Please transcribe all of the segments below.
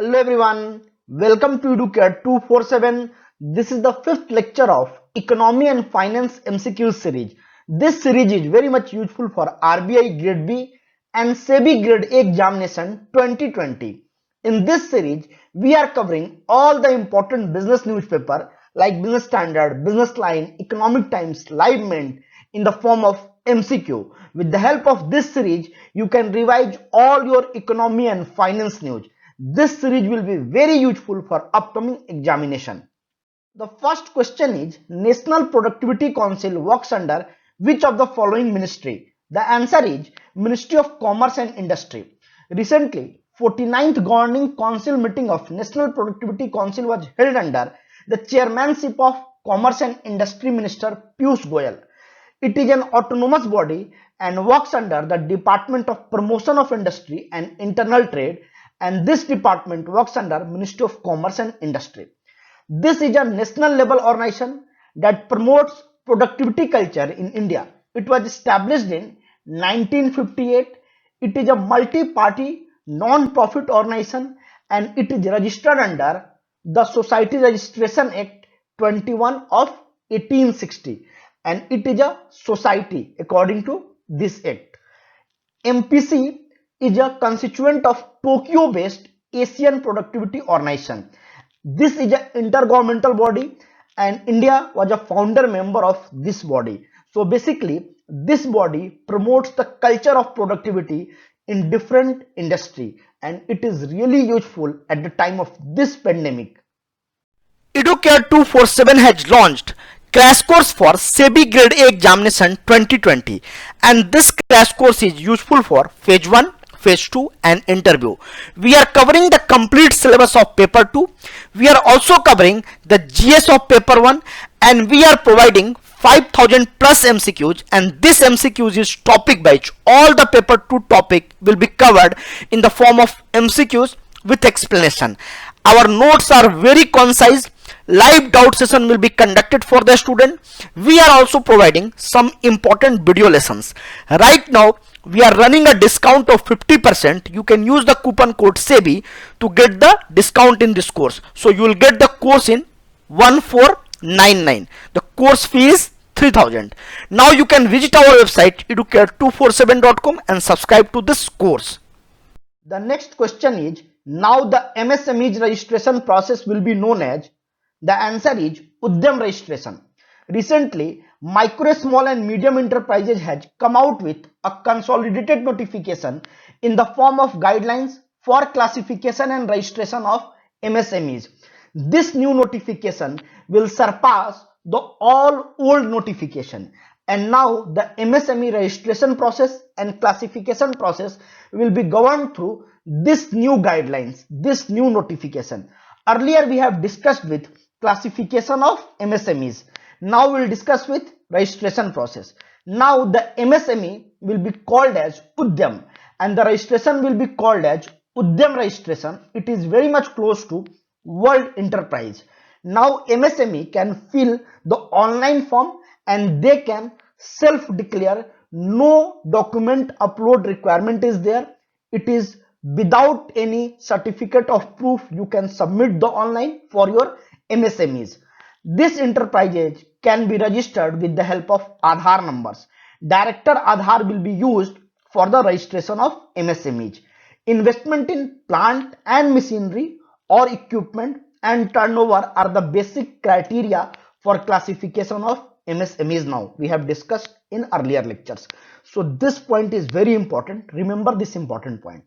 Hello everyone, welcome to EduCare 247. This is the fifth lecture of Economy and Finance MCQ series. This series is very much useful for RBI Grade B and SEBI Grade A examination 2020. In this series, we are covering all the important business newspaper like Business Standard, Business Line, Economic Times, Live Mint in the form of MCQ. With the help of this series, you can revise all your economy and finance news. This series will be very useful for upcoming examination. The first question is National Productivity Council works under which of the following ministry? The answer is Ministry of Commerce and Industry. Recently, 49th Governing Council meeting of National Productivity Council was held under the chairmanship of Commerce and Industry Minister Piyush Goyal. It is an autonomous body and works under the Department of Promotion of Industry and Internal Trade, and this department works under Ministry of Commerce and Industry. This is a national level organization that promotes productivity culture in India. It was established in 1958. It is a multi-party non-profit organization and it is registered under the Society Registration Act 21 of 1860, and it is a society according to this act. MPC is a constituent of Tokyo-based Asian Productivity Organization. This is an intergovernmental body and India was a founder member of this body. So basically, this body promotes the culture of productivity in different industry and it is really useful at the time of this pandemic. EduCare 247 has launched crash course for SEBI Grade A examination 2020, and this crash course is useful for phase 1, phase 2 and interview. We are covering the complete syllabus of paper 2. We are also covering the GS of paper 1 and we are providing 5000 plus MCQs, and this MCQs is topic based. All the paper 2 topic will be covered in the form of MCQs with explanation. Our notes are very concise. Live doubt session will be conducted for the student. We are also providing some important video lessons. Right now we are running a discount of 50%. You can use the coupon code SEBI to get the discount in this course. So you will get the course in 1499. The course fee is 3000. Now you can visit our website educare247.com and subscribe to this course. The next question is, now the MSME's registration process will be known as? The answer is Udyam registration. Recently, micro, small and medium enterprises has come out with a consolidated notification in the form of guidelines for classification and registration of MSMEs. This new notification will surpass the all old notification, and now the MSME registration process and classification process will be governed through this new guidelines, this new notification. Earlier we have discussed with classification of MSMEs. Now we will discuss with registration process. Now the MSME will be called as Udyam and the registration will be called as Udyam registration. It is very much close to World Enterprise. Now MSME can fill the online form and they can self-declare. No document upload requirement is there. It is without any certificate of proof. You can submit the online for your MSMEs. This enterprises can be registered with the help of Aadhaar numbers. Director Aadhaar will be used for the registration of MSMEs. Investment in plant and machinery or equipment and turnover are the basic criteria for classification of MSMEs. Now we have discussed in earlier lectures. So this point is very important. Remember this important point.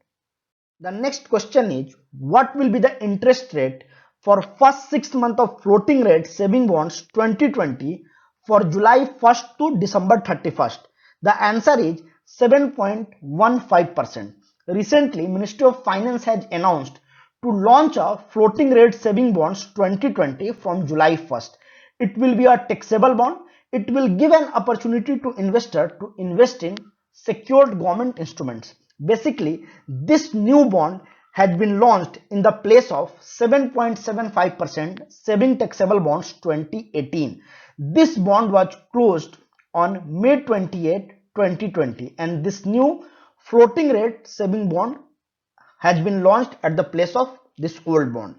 The next question is, what will be the interest rate for first 6 months of floating rate saving bonds 2020 for July 1st to December 31st? The answer is 7.15%. Recently, Ministry of Finance has announced to launch a floating rate saving bonds 2020 from July 1st. It will be a taxable bond. It will give an opportunity to investor to invest in secured government instruments. Basically, this new bond had been launched in the place of 7.75% saving taxable bonds 2018. This bond was closed on May 28, 2020, and this new floating rate saving bond has been launched at the place of this old bond.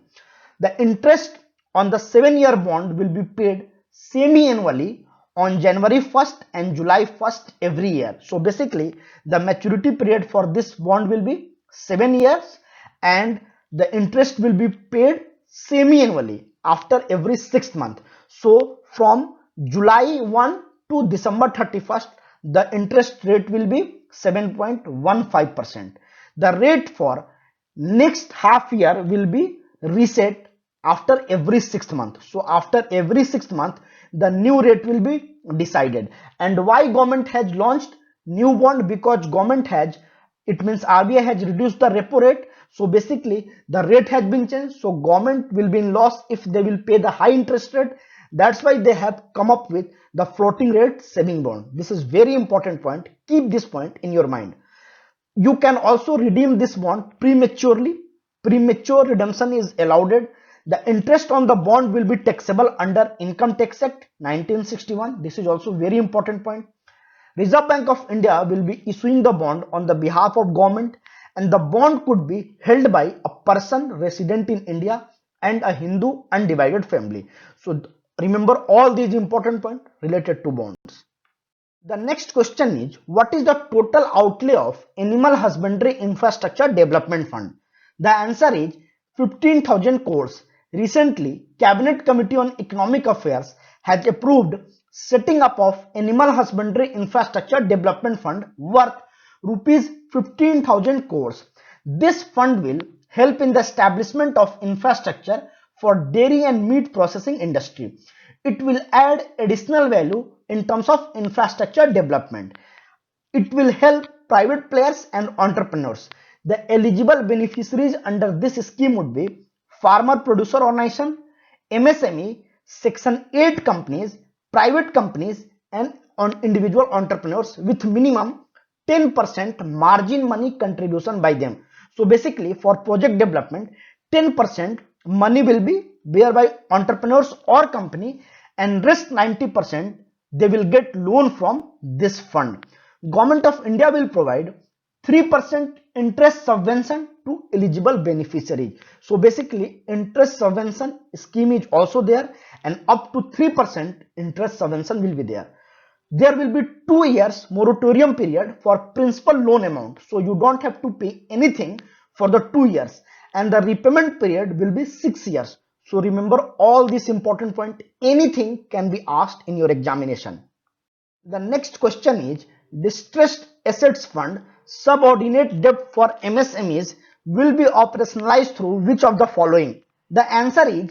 The interest on the 7-year bond will be paid semi-annually on January 1st and July 1st every year. So basically the maturity period for this bond will be 7 years and the interest will be paid semi-annually after every 6th month. So from July 1 to December 31st, the interest rate will be 7.15%. The rate for next half year will be reset after every 6th month. So after every 6th month, the new rate will be decided. And why government has launched new bond? Because government has, it means RBI has reduced the repo rate. So basically the rate has been changed. So government will be in loss if they will pay the high interest rate. That's why they have come up with the floating rate saving bond. This is very important point. Keep this point in your mind. You can also redeem this bond prematurely. Premature redemption is allowed. The interest on the bond will be taxable under Income Tax Act 1961. This is also very important point. Reserve Bank of India will be issuing the bond on the behalf of government, and the bond could be held by a person resident in India and a Hindu undivided family. So remember all these important points related to bonds. The next question is, what is the total outlay of Animal Husbandry Infrastructure Development Fund? The answer is 15,000 crores. Recently, Cabinet Committee on Economic Affairs has approved setting up of Animal Husbandry Infrastructure Development Fund worth rupees 15,000 crores. This fund will help in the establishment of infrastructure for dairy and meat processing industry. It will add additional value in terms of infrastructure development. It will help private players and entrepreneurs. The eligible beneficiaries under this scheme would be farmer producer organization, MSME, Section 8 companies, private companies and individual entrepreneurs with minimum 10% margin money contribution by them. So basically for project development, 10% money will be bear by entrepreneurs or company, and rest 90% they will get loan from this fund. Government of India will provide 3% interest subvention to eligible beneficiaries. So basically interest subvention scheme is also there, and up to 3% interest subvention will be there. There will be 2 years moratorium period for principal loan amount. So you don't have to pay anything for the 2 years, and the repayment period will be 6 years. So remember all these important point. Anything can be asked in your examination. The next question is, Distressed Assets Fund subordinate debt for MSMEs will be operationalized through which of the following? The answer is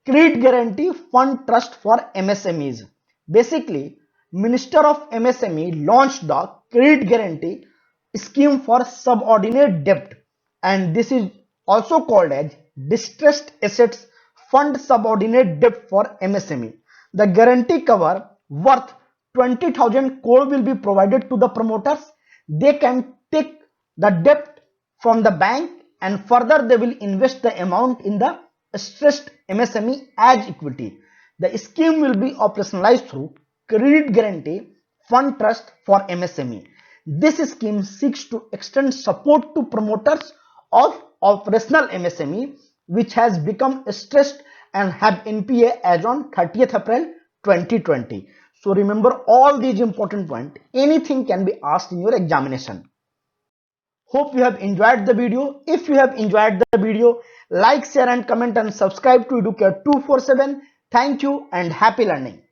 Credit Guarantee Fund Trust for MSMEs. Basically, Minister of MSME launched the Credit Guarantee Scheme for Subordinate Debt, and this is also called as Distressed Assets Fund Subordinate Debt for MSME. The guarantee cover worth 20,000 crore will be provided to the promoters. They can take the debt from the bank and further they will invest the amount in the stressed MSME as equity. The scheme will be operationalized through Credit Guarantee Fund Trust for MSME. This scheme seeks to extend support to promoters of operational MSME which has become stressed and have NPA as on 30th April 2020. So remember all these important points. Anything can be asked in your examination. Hope you have enjoyed the video. If you have enjoyed the video, like, share and comment and subscribe to Educare 247. Thank you and happy learning.